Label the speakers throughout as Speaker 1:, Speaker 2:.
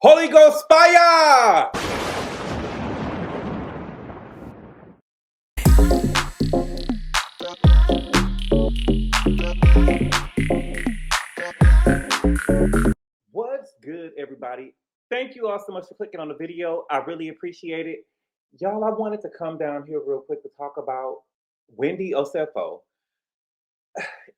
Speaker 1: Holy Ghost fire! What's good, everybody? Thank you all so much for clicking on the video. I really appreciate it. Y'all, I wanted to come down here real quick to talk about Wendy Osefo.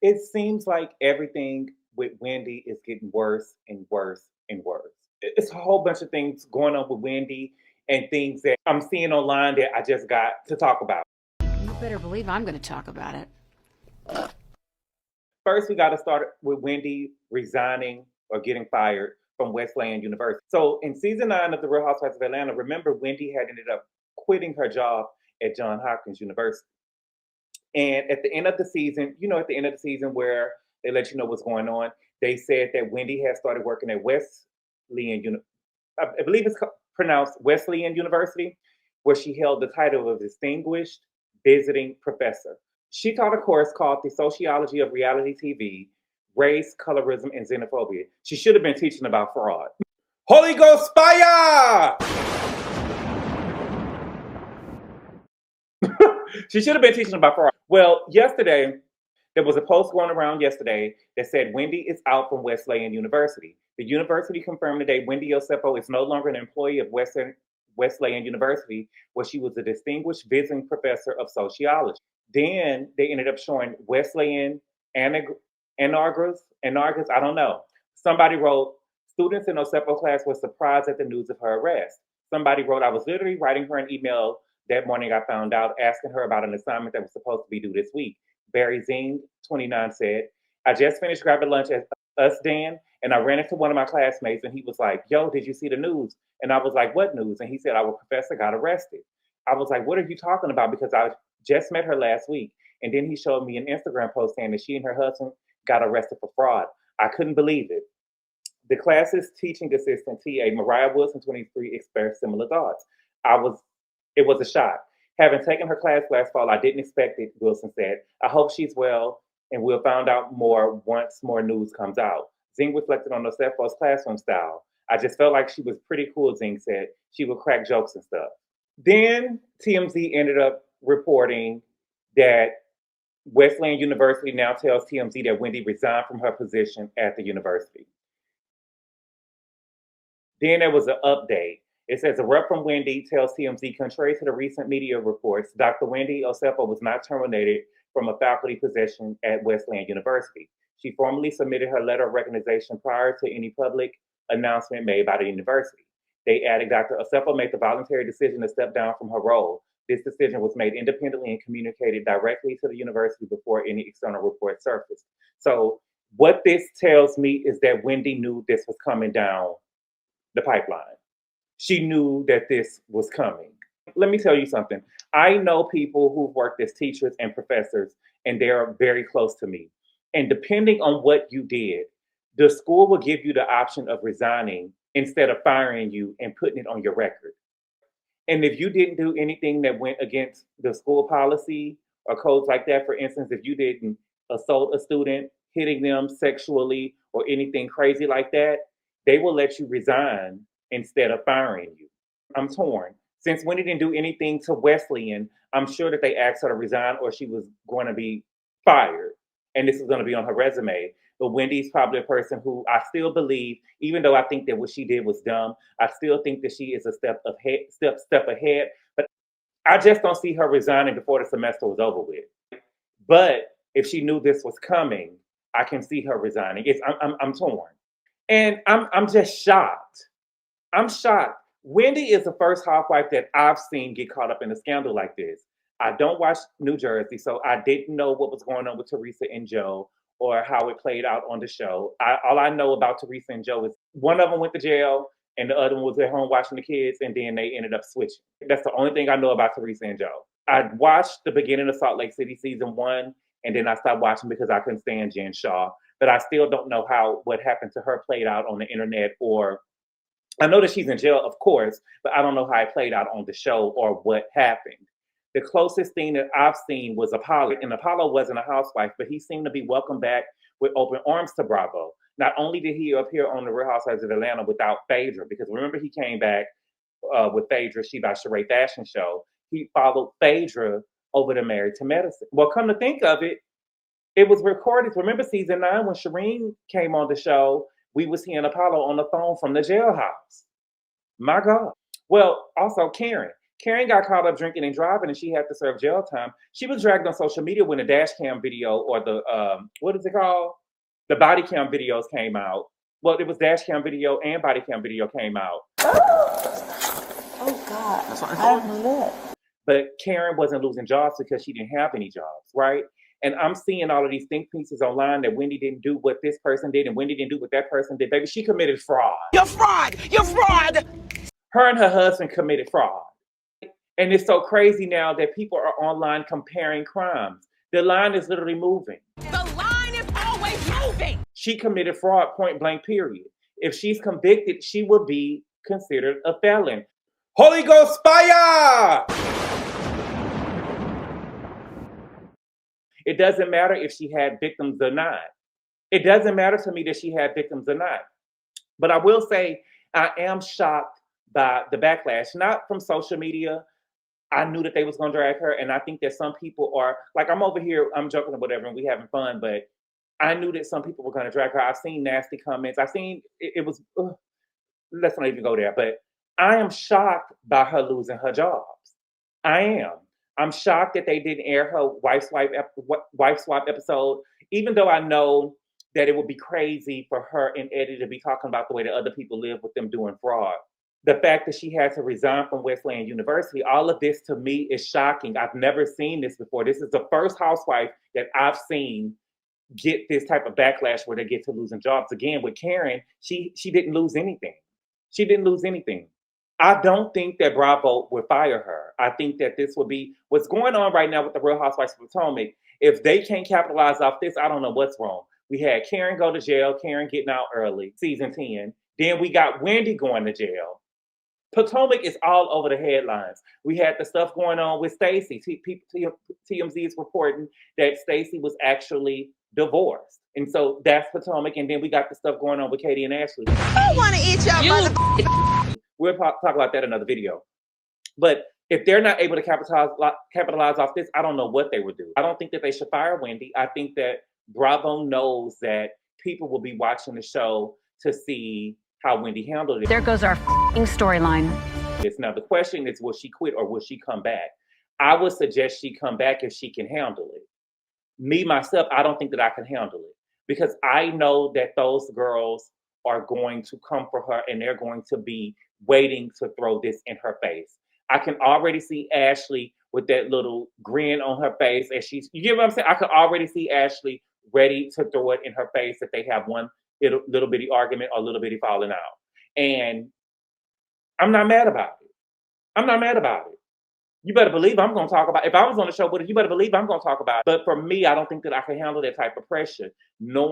Speaker 1: It seems like everything with Wendy is getting worse and worse and worse. It's a whole bunch of things going on with Wendy and things that I'm seeing online that I just got to talk about.
Speaker 2: You better believe I'm going to talk about it.
Speaker 1: First, we got to start with Wendy resigning or getting fired from Wesleyan University. So in season 9 of The Real Housewives of Atlanta, remember Wendy had ended up quitting her job at Johns Hopkins University. And at the end of the season, at the end of the season where they let you know what's going on, they said that Wendy had started working at Wesleyan, I believe it's pronounced Wesleyan University, where she held the title of Distinguished Visiting Professor. She taught a course called The Sociology of Reality TV, Race, Colorism, and Xenophobia. She should have been teaching about fraud. Holy Ghost fire! She should have been teaching about fraud. Well, yesterday, there was a post going around yesterday that said Wendy is out from Wesleyan University. The university confirmed today Wendy Osefo is no longer an employee of Wesleyan University, where she was a distinguished visiting professor of sociology. Then they ended up showing Wesleyan Anargas, I don't know. Somebody wrote, students in Osefo class were surprised at the news of her arrest. Somebody wrote, I was literally writing her an email that morning I found out, asking her about an assignment that was supposed to be due this week. Barry Zing, 29, said, I just finished grabbing lunch at Us Dan, and I ran into one of my classmates, and he was like, yo, did you see the news? And I was like, what news? And he said, our professor got arrested. I was like, what are you talking about? Because I just met her last week. And then he showed me an Instagram post saying that she and her husband got arrested for fraud. I couldn't believe it. The class's teaching assistant, TA, Mariah Wilson, 23, expressed similar thoughts. It was a shock. Having taken her class last fall, I didn't expect it, Wilson said. I hope she's well, and we'll find out more once more news comes out. Zing reflected on Osefo's classroom style. I just felt like she was pretty cool, Zing said. She would crack jokes and stuff. Then TMZ ended up reporting that Wesleyan University now tells TMZ that Wendy resigned from her position at the university. Then there was an update. It says a rep from Wendy tells TMZ, contrary to the recent media reports, Dr. Wendy Osefo was not terminated from a faculty position at Wesleyan University. She formally submitted her letter of resignation prior to any public announcement made by the university. They added Dr. Osefo made the voluntary decision to step down from her role. This decision was made independently and communicated directly to the university before any external report surfaced. So what this tells me is that Wendy knew this was coming down the pipeline. She knew that this was coming. Let me tell you something. I know people who've worked as teachers and professors, and they're very close to me. And depending on what you did, the school will give you the option of resigning instead of firing you and putting it on your record. And if you didn't do anything that went against the school policy or codes like that, for instance, if you didn't assault a student, hitting them sexually, or anything crazy like that, they will let you resign instead of firing you. I'm torn. Since Wendy didn't do anything to Wesleyan, I'm sure that they asked her to resign or she was going to be fired. And this is going to be on her resume. But Wendy's probably a person who I still believe, even though I think that what she did was dumb, I still think that she is a step ahead. But I just don't see her resigning before the semester was over with. But if she knew this was coming, I can see her resigning. I'm torn. And I'm just shocked. I'm shocked. Wendy is the first housewife that I've seen get caught up in a scandal like this. I don't watch New Jersey, so I didn't know what was going on with Teresa and Joe or how it played out on the show. All I know about Teresa and Joe is one of them went to jail and the other one was at home watching the kids, and then they ended up switching. That's the only thing I know about Teresa and Joe. I watched the beginning of Salt Lake City season 1, and then I stopped watching because I couldn't stand Jen Shaw. But I still don't know how what happened to her played out on the internet, or I know that she's in jail, of course, but I don't know how it played out on the show or what happened. The closest thing that I've seen was Apollo, and Apollo wasn't a housewife, but he seemed to be welcomed back with open arms to Bravo. Not only did he appear on the Real Housewives of Atlanta without Phaedra, because remember he came back with Phaedra, She by Sheree Fashion Show. He followed Phaedra over to Married to Medicine. Well, come to think of it, it was recorded. Remember season 9 when Shireen came on the show, we was hearing Apollo on the phone from the jailhouse. My God. Well, also Karen. Karen got caught up drinking and driving and she had to serve jail time. She was dragged on social media when the dash cam video or the, what is it called? The body cam videos came out. Well, it was dash cam video and body cam video came out.
Speaker 3: Oh God, that's what I didn't know that.
Speaker 1: But Karen wasn't losing jobs because she didn't have any jobs, right? And I'm seeing all of these think pieces online that Wendy didn't do what this person did and Wendy didn't do what that person did. Baby, she committed fraud.
Speaker 4: You're fraud! You're fraud!
Speaker 1: Her and her husband committed fraud. And it's so crazy now that people are online comparing crimes. The line is literally moving.
Speaker 4: The line is always moving!
Speaker 1: She committed fraud, point blank, period. If she's convicted, she will be considered a felon. Holy Ghost fire! It doesn't matter if she had victims or not. It doesn't matter to me that she had victims or not. But I will say, I am shocked by the backlash, not from social media. I knew that they was going to drag her, and I think that some people are, like, I'm over here, I'm joking or whatever, and we having fun, but I knew that some people were going to drag her. I've seen nasty comments. I've seen, it was, let's not even go there, but I am shocked by her losing her jobs. I am. I'm shocked that they didn't air her wife swap episode, even though I know that it would be crazy for her and Eddie to be talking about the way that other people live with them doing fraud. The fact that she had to resign from Wesleyan University, all of this to me is shocking. I've never seen this before. This is the first housewife that I've seen get this type of backlash where they get to losing jobs. Again, with Karen, she didn't lose anything. She didn't lose anything. I don't think that Bravo would fire her. I think that this would be what's going on right now with the Real Housewives of Potomac. If they can't capitalize off this, I don't know what's wrong. We had Karen go to jail, Karen getting out early, season 10. Then we got Wendy going to jail. Potomac is all over the headlines. We had the stuff going on with Stacey. TMZ is reporting that Stacey was actually divorced. And so that's Potomac. And then we got the stuff going on with Katie and Ashley.
Speaker 4: I want to eat your mother.
Speaker 1: We'll talk about that in another video. But if they're not able to capitalize off this, I don't know what they would do. I don't think that they should fire Wendy. I think that Bravo knows that people will be watching the show to see how Wendy handled it.
Speaker 2: There goes our storyline.
Speaker 1: Now, the question is, will she quit or will she come back? I would suggest she come back if she can handle it. Me, myself, I don't think that I can handle it because I know that those girls are going to come for her and they're going to be waiting to throw this in her face. I can already see Ashley with that little grin on her face as you get what I'm saying? I can already see Ashley ready to throw it in her face if they have one little bitty argument or little bitty falling out. And I'm not mad about it. I'm not mad about it. You better believe I'm going to talk about it. If I was on the show with it, you better believe I'm going to talk about it. But for me, I don't think that I can handle that type of pressure. Not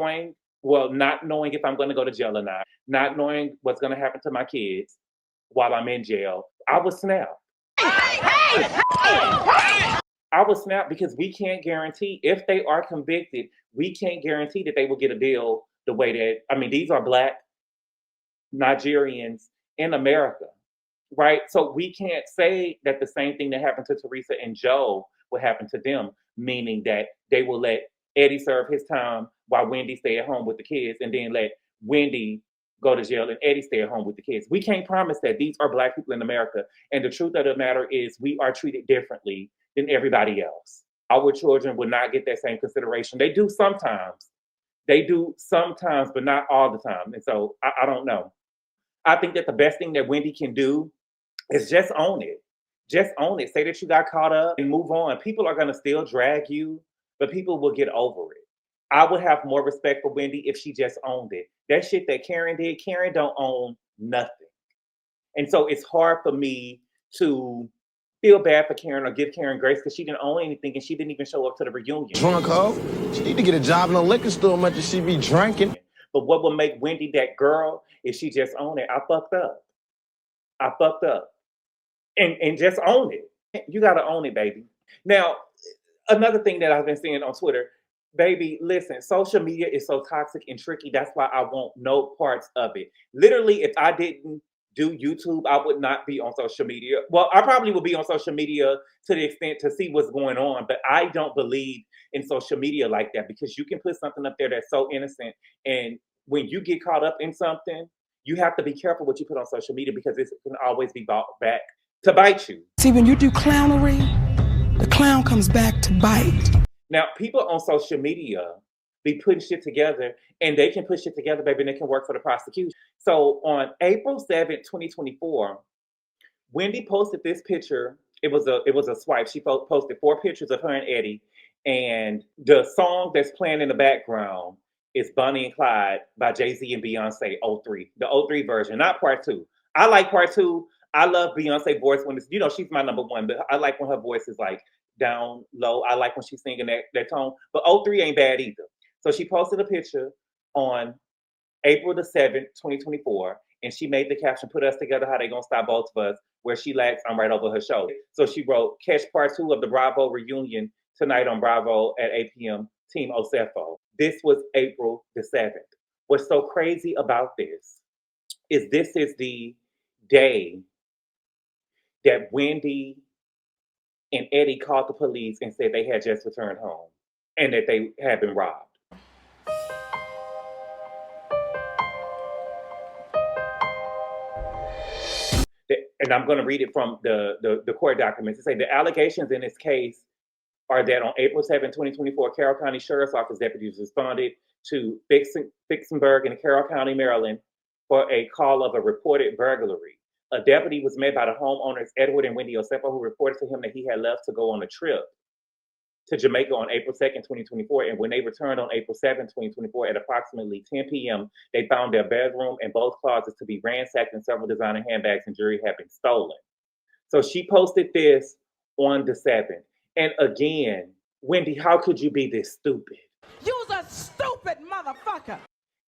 Speaker 1: knowing if I'm going to go to jail or not knowing what's going to happen to my kids while I'm in jail, I would snap. I would snap because we can't guarantee if they are convicted, we can't guarantee that they will get a deal the way that, these are Black Nigerians in America, right? So we can't say that the same thing that happened to Teresa and Joe will happen to them, meaning that they will let Eddie serve his time while Wendy stay at home with the kids and then let Wendy go to jail and Eddie stay at home with the kids. We can't promise that. These are Black people in America. And the truth of the matter is we are treated differently than everybody else. Our children will not get that same consideration. They do sometimes. But not all the time. And so I don't know. I think that the best thing that Wendy can do is just own it. Just own it. Say that you got caught up and move on. People are going to still drag you, but people will get over it. I would have more respect for Wendy if she just owned it. That shit that Karen did, Karen don't own nothing. And so it's hard for me to feel bad for Karen or give Karen grace because she didn't own anything and she didn't even show up to the reunion.
Speaker 5: Drunk, hoe? She need to get a job in a liquor store much as she be drinking.
Speaker 1: But what will make Wendy that girl is she just own it. I fucked up. And just own it. You got to own it, baby. Now, another thing that I've been seeing on Twitter, Baby, listen, social media is so toxic and tricky. That's why I want no parts of it. Literally, if I didn't do YouTube, I would not be on social media. Well, I probably would be on social media to the extent to see what's going on, but I don't believe in social media like that because you can put something up there that's so innocent. And when you get caught up in something, you have to be careful what you put on social media because it can always be brought back to bite you.
Speaker 6: See, when you do clownery, the clown comes back to bite.
Speaker 1: Now, people on social media be putting shit together and they can put shit together, baby, and it can work for the prosecution. So on April 7th, 2024, Wendy posted this picture. It was a swipe. She posted 4 pictures of her and Eddie. And the song that's playing in the background is Bonnie and Clyde by Jay-Z and Beyonce 03. The 03 version, not part 2. I like part 2. I love Beyonce's voice when it's, she's my number 1, but I like when her voice is like down low. I like when she's singing that tone. But 03 ain't bad either. So she posted a picture on April the 7th, 2024, and she made the caption, "Put us together, how they gonna stop both of us?" Where she lags, I'm right over her shoulder. So she wrote, "Catch part 2 of the Bravo reunion tonight on Bravo at 8 p.m. Team Osefo." This was April the 7th. What's so crazy about this is the day that Wendy and Eddie called the police and said they had just returned home and that they had been robbed. And I'm going to read it from the court documents. It say the allegations in this case are that on April 7, 2024, Carroll County Sheriff's Office deputies responded to Vicksburg in Carroll County, Maryland, for a call of a reported burglary. A deputy was met by the homeowners Edward and Wendy Osefo, who reported to him that he had left to go on a trip to Jamaica on April 2nd, 2024. And when they returned on April 7th, 2024, at approximately 10 p.m., they found their bedroom and both closets to be ransacked and several designer handbags and jewelry had been stolen. So she posted this on the 7th. And again, Wendy, how could you be this stupid?
Speaker 4: You's a stupid motherfucker.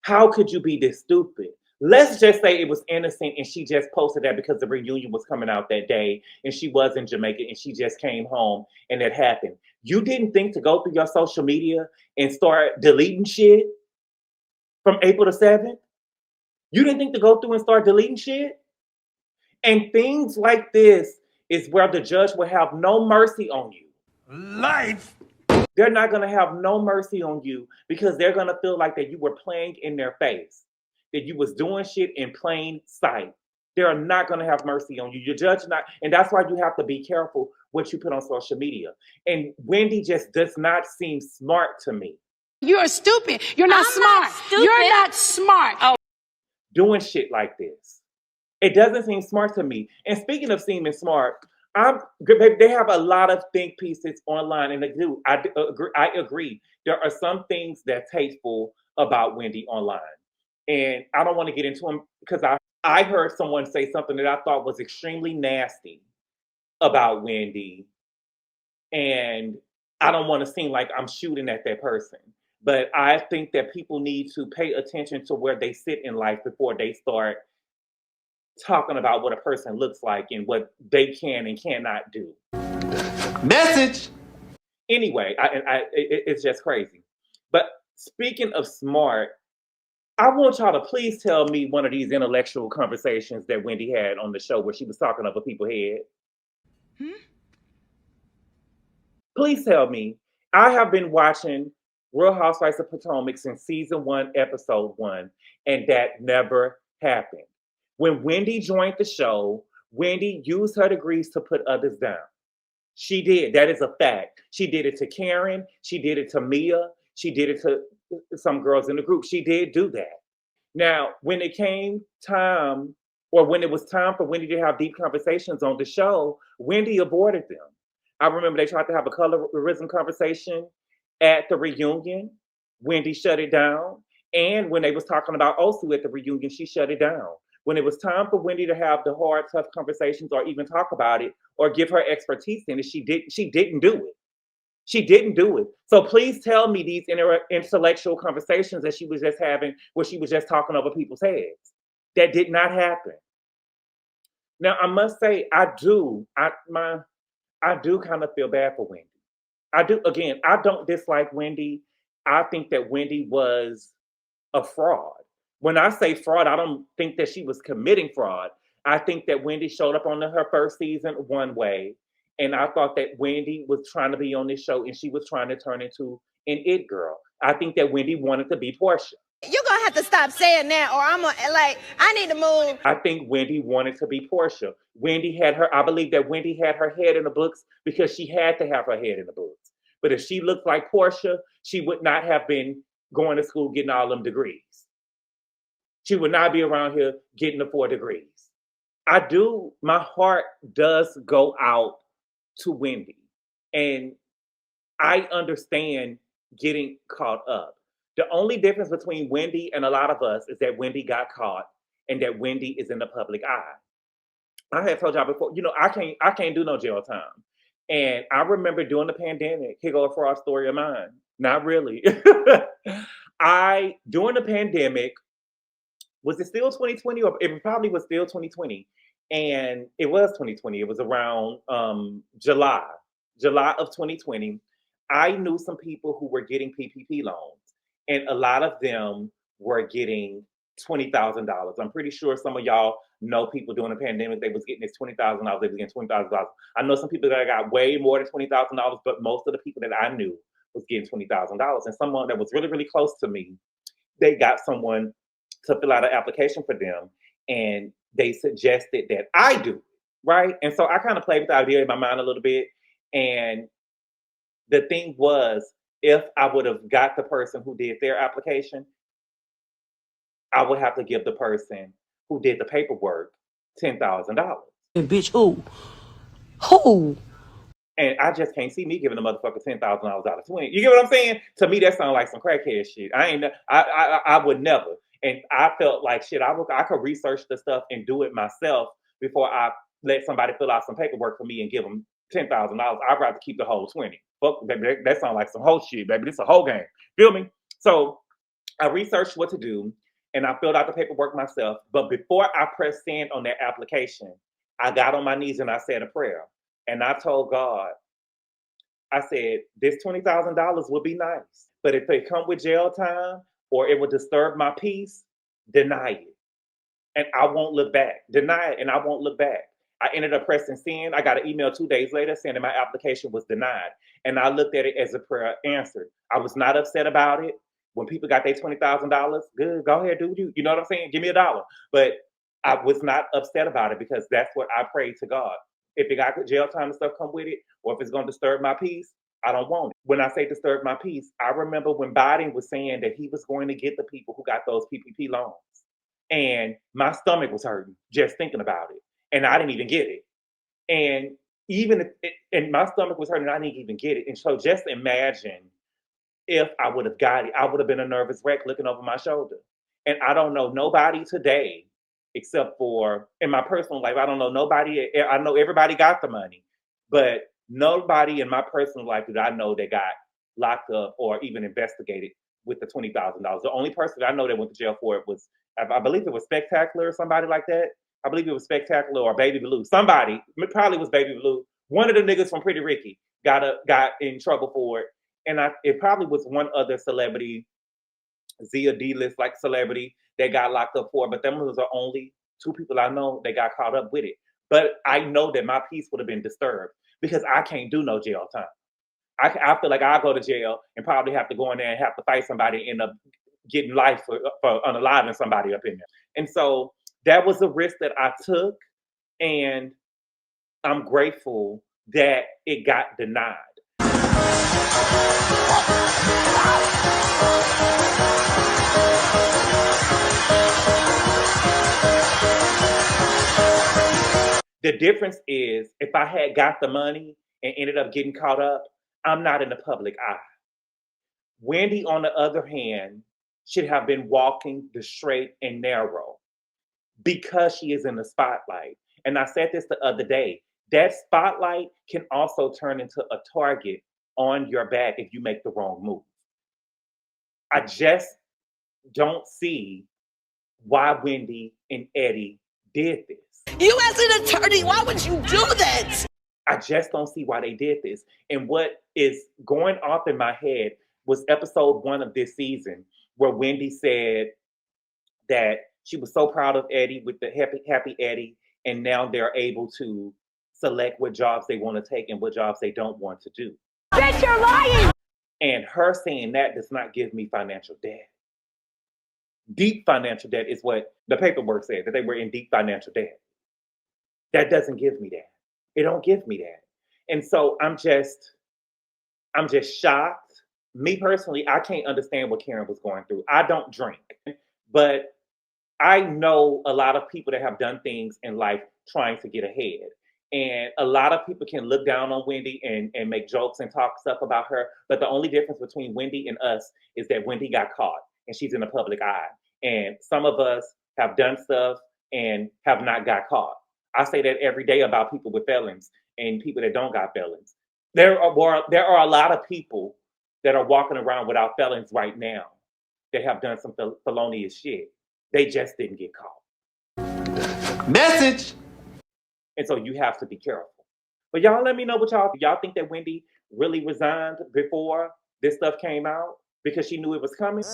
Speaker 1: How could you be this stupid? Let's just say it was innocent and she just posted that because the reunion was coming out that day and she was in Jamaica and she just came home and it happened. You didn't think to go through your social media and start deleting shit from April the 7th? You didn't think to go through and start deleting shit? And things like this is where the judge will have no mercy on you.
Speaker 5: Life.
Speaker 1: They're not going to have no mercy on you because they're going to feel like that you were playing in their face, that you was doing shit in plain sight. They're not going to have mercy on you. Your judge not, and that's why you have to be careful what you put on social media. And Wendy just does not seem smart to me.
Speaker 4: You're stupid. You're not smart. You're not smart. Oh.
Speaker 1: Doing shit like this. It doesn't seem smart to me. And speaking of seeming smart, they have a lot of think pieces online, and they do. I agree. There are some things that's hateful about Wendy online, and I don't want to get into them because I heard someone say something that I thought was extremely nasty about Wendy, and I don't want to seem like I'm shooting at that person. But I think that people need to pay attention to where they sit in life before they start talking about what a person looks like and what they can and cannot do.
Speaker 5: Message.
Speaker 1: Anyway, it's just crazy. But speaking of smart, I want y'all to please tell me one of these intellectual conversations that Wendy had on the show where she was talking over people's head. Please tell me. I have been watching Real Housewives of Potomac since season 1, episode 1, and that never happened. When Wendy joined the show, Wendy used her degrees to put others down. She did. That is a fact. She did it to Karen. She did it to Mia. She did it to some girls in the group. She did do that. Now, when it came time, or when it was time for Wendy to have deep conversations on the show, Wendy aborted them. I remember they tried to have a colorism conversation at the reunion. Wendy shut it down. And when they was talking about Osu at the reunion, she shut it down. When it was time for Wendy to have the hard, tough conversations or even talk about it or give her expertise in it, she didn't do it. She didn't do it. So please tell me these intellectual conversations that she was just having where she was just talking over people's heads. That did not happen. Now, I must say, I do kind of feel bad for Wendy. I do. Again, I don't dislike Wendy. I think that Wendy was a fraud. When I say fraud, I don't think that she was committing fraud. I think that Wendy showed up on her first season one way, and I thought that Wendy was trying to be on this show and she was trying to turn into an it girl. I think that Wendy wanted to be Portia.
Speaker 7: You're gonna have to stop saying that, or I'm gonna, like, I need to move.
Speaker 1: I think Wendy wanted to be Portia. I believe that Wendy had her head in the books because she had to have her head in the books. But if she looked like Portia, she would not have been going to school getting all them degrees. She would not be around here getting the 4 degrees. My heart does go out to Wendy. And I understand getting caught up. The only difference between Wendy and a lot of us is that Wendy got caught and that Wendy is in the public eye. I have told y'all before, I can't do no jail time. And I remember during the pandemic, here goes a fraud story of mine. Not really. During the pandemic, was it still 2020? Or it probably was still 2020. And it was 2020. It was around July of 2020. I knew some people who were getting PPP loans. And a lot of them were getting $20,000. I'm pretty sure some of y'all know people during the pandemic, they was getting this $20,000. They was getting $20,000. I know some people that got way more than $20,000, but most of the people that I knew was getting $20,000. And someone that was really, really close to me, they got someone to fill out an application for them. And they suggested that I do it, right? And so I kind of played with the idea in my mind a little bit. And the thing was, if I would have got the person who did their application, I would have to give the person who did the paperwork $10,000.
Speaker 3: And bitch, who?
Speaker 1: And I just can't see me giving a motherfucker $10,000 out of 20. You get what I'm saying? To me, that sounds like some crackhead shit. I would never. And I felt like shit. I could research the stuff and do it myself before I let somebody fill out some paperwork for me and give them $10,000. I'd rather keep the whole 20. Fuck, baby, that sounds like some whole shit, baby. This is a whole game. Feel me? So I researched what to do and I filled out the paperwork myself. But before I pressed send on that application, I got on my knees and I said a prayer. And I told God, I said, this $20,000 would be nice. But if they come with jail time or it would disturb my peace, deny it. And I won't look back. Deny it and I won't look back. I ended up pressing send. I got an email 2 days later saying that my application was denied. And I looked at it as a prayer answered. I was not upset about it. When people got their $20,000, good, go ahead, do you. You know what I'm saying? Give me $1. But I was not upset about it because that's what I prayed to God. If it got jail time and stuff come with it, or if it's going to disturb my peace, I don't want it. When I say disturb my peace, I remember when Biden was saying that he was going to get the people who got those PPP loans. And my stomach was hurting just thinking about it. And I didn't even get it. And and my stomach was hurting, I didn't even get it. And so just imagine if I would have got it, I would have been a nervous wreck looking over my shoulder. And I don't know nobody today, except for in my personal life, I don't know nobody. I know everybody got the money, but nobody in my personal life that I know that got locked up or even investigated with the $20,000. The only person I know that went to jail for it was, I believe it was Spectacular or somebody like that. I believe it was Spectacular or Baby Blue. Somebody, it probably was Baby Blue. One of the niggas from Pretty Ricky got in trouble for it. And it probably was one other celebrity, Zia D-list like celebrity that got locked up for it. But them was the only 2 people I know that got caught up with it. But I know that my peace would have been disturbed because I can't do no jail time. I feel like I'll go to jail and probably have to go in there and have to fight somebody and end up getting life for unaliving somebody up in there. And so that was a risk that I took, and I'm grateful that it got denied. The difference is if I had got the money and ended up getting caught up, I'm not in the public eye. Wendy, on the other hand, should have been walking the straight and narrow because she is in the spotlight. And I said this the other day, that spotlight can also turn into a target on your back if you make the wrong move. I just don't see why Wendy and Eddie did this.
Speaker 7: You as an attorney, why would you do that?
Speaker 1: I just don't see why they did this. And what is going off in my head, was episode 1 of this season, where Wendy said that she was so proud of Eddie with the happy Eddie, and now they're able to select what jobs they want to take and what jobs they don't want to do.
Speaker 4: Bitch, you're lying!
Speaker 1: And her saying that does not give me financial debt. Deep financial debt is what the paperwork said, that they were in deep financial debt. That doesn't give me that. It don't give me that. And so I'm just shocked. Me personally, I can't understand what Karen was going through. I don't drink, but I know a lot of people that have done things in life trying to get ahead. And a lot of people can look down on Wendy and make jokes and talk stuff about her. But the only difference between Wendy and us is that Wendy got caught and she's in the public eye. And some of us have done stuff and have not got caught. I say that every day about people with felons and people that don't got felons. There are a lot of people that are walking around without felons right now that have done some felonious shit. They just didn't get caught.
Speaker 5: Message.
Speaker 1: And so you have to be careful. But y'all let me know what y'all think that Wendy really resigned before this stuff came out because she knew it was coming?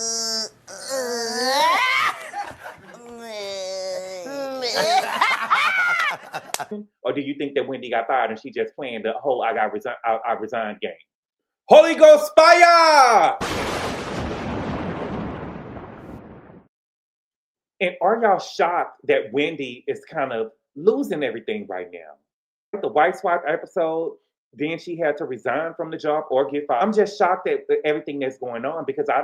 Speaker 1: Or do you think that Wendy got fired and she just playing the whole I resigned game? Holy Ghost fire! And are y'all shocked that Wendy is kind of losing everything right now? The Housewife episode, then she had to resign from the job or get fired. I'm just shocked at everything that's going on because I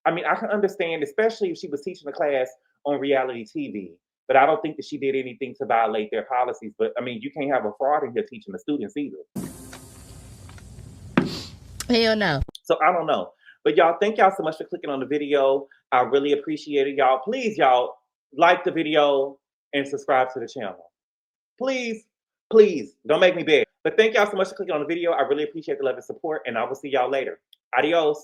Speaker 1: can understand, especially if she was teaching a class on reality TV, but I don't think that she did anything to violate their policies. But I mean, you can't have a fraud in here teaching the students either.
Speaker 3: Hell no.
Speaker 1: So I don't know. But y'all, thank y'all so much for clicking on the video. I really appreciate it, y'all. Please, y'all, like the video and subscribe to the channel. Please, please, don't make me beg. But thank y'all so much for clicking on the video. I really appreciate the love and support, and I will see y'all later. Adios.